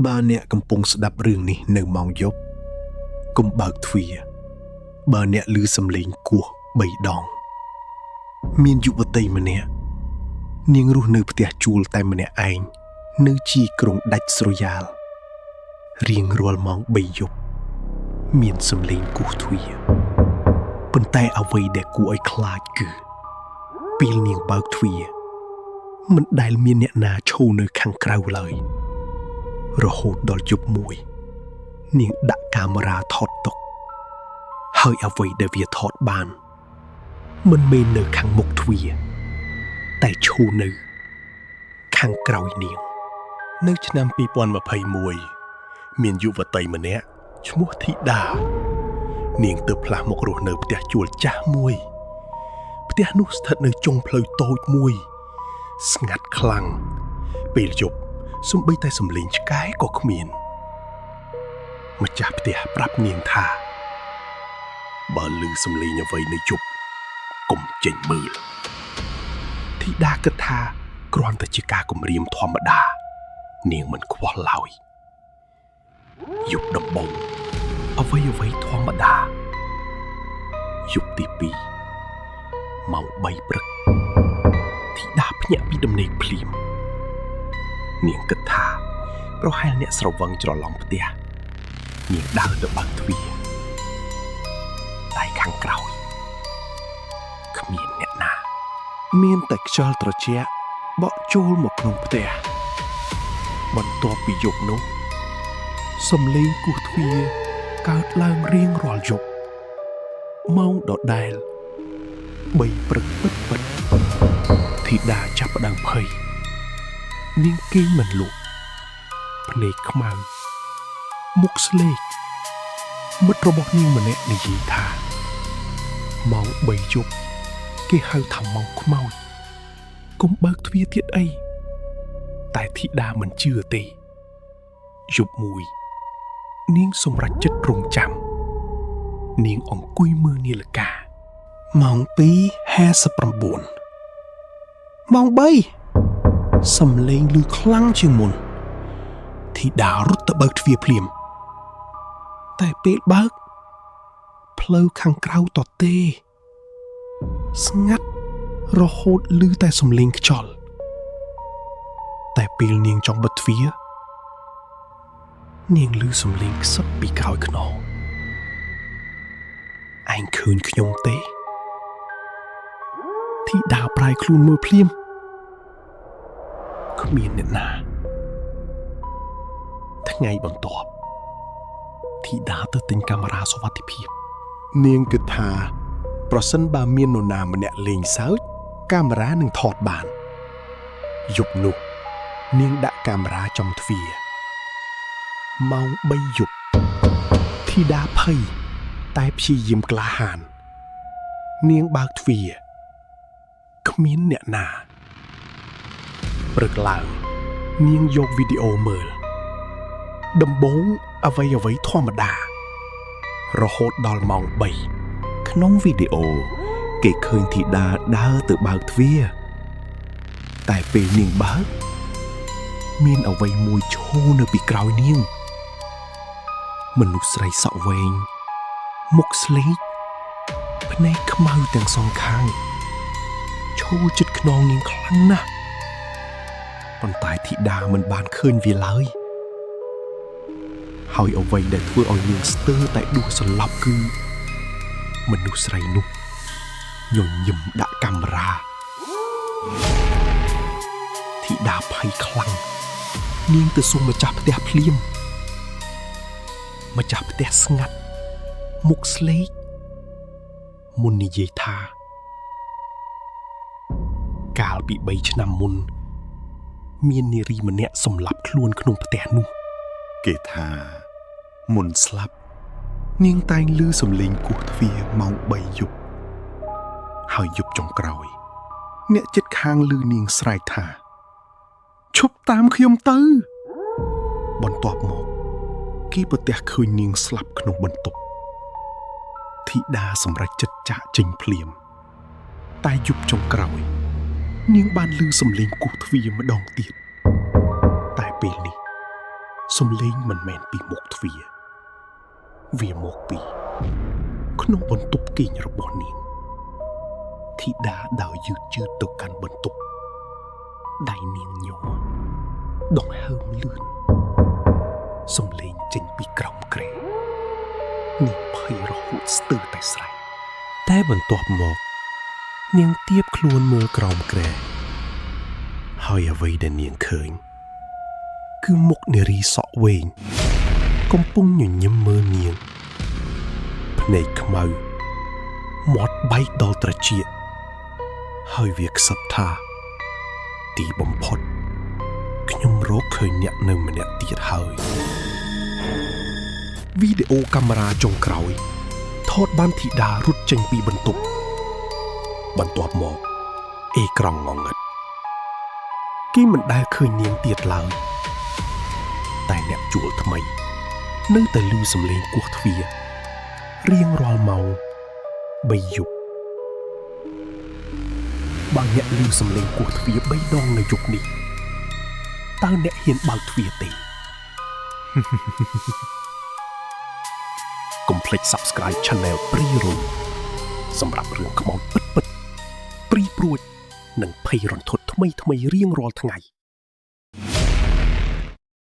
បើអ្នកកំពុងស្ដាប់រឿងនេះនៅម៉ោងយប់កុំបើកទ្វារបើអ្នកឮសំឡេងគោះ3ដងមានយុវតីម្នាក់នាងរស់នៅផ្ទះជួលតែម្នាក់ឯងនៅជីក្រុងដាច់ស្រយាលរៀងរាល់ម៉ោង3យប់មានសំឡេងគោះទ្វារប៉ុន្តែអ្វីដែលគួរឲ្យខ្លាចគឺពេលនាងបើកទ្វារមិនដែលមានអ្នកណាឈរនៅខាងក្រៅឡើយរហូតដល់យប់មួយនាងដាក់កាមេរ៉ាថតទុកហើយអ្វីដែលវាថតបានមិនមែននៅខាងមុខទ្វារតែឈរនៅខាងក្រោយនាងនៅឆ្នាំ2021មានយុវតីម្នាក់ឈ្មោះធីតានាងទើបផ្លាស់មករស់នៅផ្ទះជួលចាស់មួយផ្ទះនោះស្ថិតនៅចុងផ្លូវតូចមួយស្ងាត់ខ្លាំងពេលយប់សូម្បីតែសំឡេងឆ្កែក៏គ្មានម្ចាស់ផ្ទះប្រាប់នាងថាបើឮសំឡេងអ្វីនៅយប់កុំចេញមើលធីតាគិតថាគ្រាន់តែជាការគំរាមធម្មតានាងមិនខ្វល់ឡើយយប់ដំបូងអ្វីធម្មតាយប់ទី2ម៉ោង3ព្រឹកធីតាភ្ញាក់ពីដំណេកភ្លាមនាងគិតថាប្រហែលអ្នកស្រវឹងច្រឡំផ្ទះនាងដើរទៅបើកទ្វារតែខាងក្រោយគ្មានអ្នកណាមានតែខ្យល់ត្រជាក់បក់ចូលមកក្នុងផ្ទះបន្ទាប់ពីយប់នោះសំឡេងគោះទ្វារកើតឡើងរៀងរាល់យប់ម៉ោងដដែល3ព្រឹកពិតធីតាចាប់ផ្ដើមភ័យនាងគេងមិនលក់ភ្នែកខ្មៅមុខស្លេកមិត្តរបស់នាងម្នាក់និយាយថាម៉ោង3យប់គេហៅថាម៉ោងខ្មោចកុំបើកទ្វារទៀតអីតែធីតាមិនជឿទេយប់មួយនាងសម្រេចចិត្តរងចាំនាងអង្គុយមើលនាឡិកាម៉ោង 2:59 ម៉ោង 3សំឡេងឮខ្លាំងជាងមុនធីតារត់ទៅបើកទ្វារភ្លាមតែពេលបើកផ្លូវខាងក្រៅទទេស្ងាត់រហូតឮតែសំឡេងខ្យល់តែពេលនាងចង់បិទទ្វារនាងឮសំឡេងខ្សឹបពីក្រោយខ្នងឯងឃើញខ្ញុំទេធីតាប្រែខ្លួនមើលភ្លាមគ្មានអ្នកណាថ្ងៃបន្ទាប់ធីតាទៅទិញកាមេរ៉ាសុវត្ថិភាពនាងគិតថាប្រសិនបើមាននរណាម្នាក់លេងសើចកាមេរ៉ានឹងថតបានយប់នោះនាងដាក់កាមេរ៉ាចំទ្វារម៉ោង 3 យប់ធីតាភ័យតែព្យាយាមក្លាហាននាងបើកទ្វារគ្មានអ្នកណាព្រឹកឡើងនាងយកវីដេអូមើលដំបូងអ្វីធម្មតារហូតដល់ម៉ោង 3ក្នុងវីដេអូគេឃើញធីតាដើរទៅបើកទ្វារតែពេលនាងបើកមានអ្វីមួយឈរនៅពីក្រោយនាងមនុស្សស្រីសក់វែងមុខស្លេកភ្នែកខ្មៅទាំងសងខាងឈរជិតខ្នងនាងខ្លាំងណាស់ប៉ុន្តែធីតាមិនបានឃើញវាឡើយហើយអ្វីដែលធ្វើឲ្យនាងស្ទើរតែដួលសន្លប់គឺមនុស្សស្រីនោះញញឹមដាក់កាមេរ៉ាធីតាភ័យខ្លាំងនាងទៅសុំម្ចាស់ផ្ទះភ្លាមម្ចាស់ផ្ទះស្ងាត់មុខស្លេកមុននិយាយថាកាលពី3ឆ្នាំមុនមាននារីម្នាក់សម្លាប់ខ្លួនក្នុងផ្ទះនោះគេថាមុនស្លាប់នាងតែងឮសំឡេងគោះទ្វារម៉ោង 3 យប់ហើយយប់ចុងក្រោយអ្នកជិតខាងឮនាងស្រែកថាឈប់តាមខ្ញុំទៅបន្ទាប់មកគេប្រទះឃើញនាងស្លាប់ក្នុងបន្ទប់ធីតាសម្រេចចិត្តចាកចេញភ្លាមតែយប់ចុងក្រោយនាងបានឮសំឡេងគោះទ្វារម្ដងទៀតតែពេលនេះ សំឡេងមិនមែនពីមុខទ្វារវាមកពីក្នុងបន្ទប់គេងរបស់នាងធីតាដើរយឺតៗទៅកាន់បន្ទប់ដៃនាងញ័រដង្ហើមលឿនសំឡេងចេញពីក្រោមគ្រែនាងភ័យរហូតស្ទើរតែស្រែកតែបន្ទាប់មកនាងទៀបខ្លួនមើលក្រោមគ្រែហើយអ្វីដែលនាងឃើញគឺមុខនារីសក់វែងកំពុងញញឹមមើលនាងភ្នែកខ្មៅមាត់បែកដល់ត្រចៀកហើយវាខ្សឹបថាទីបំផុតខ្ញុំរកឃើញអ្នកនៅម្នាក់ទៀតហើយវីដេអូកាមេរ៉ាចុងក្រោយថតបានធីតារត់ចេញពីបន្ទប់បន្ទាប់មកអេក្រង់ងងឹតគេមិនដែលឃើញនាងទៀតឡើយតែអ្នកជួលថ្មីនៅតែឮសំឡេងគោះទ្វាររៀងរាល់ម៉ោង3យប់បើអ្នកឮសំឡេងគោះទ្វារ3ដងនៅយប់នេះតើអ្នកហ៊ានបើកទ្វារទេកុំភ្លេច Subscribe Channel ព្រីរូមសម្រាប់រឿងខ្មោចពិតៗព្រីព្រួចនិងភ័យរន្ធត់ថ្មីៗរៀងរាល់ថ្ងៃ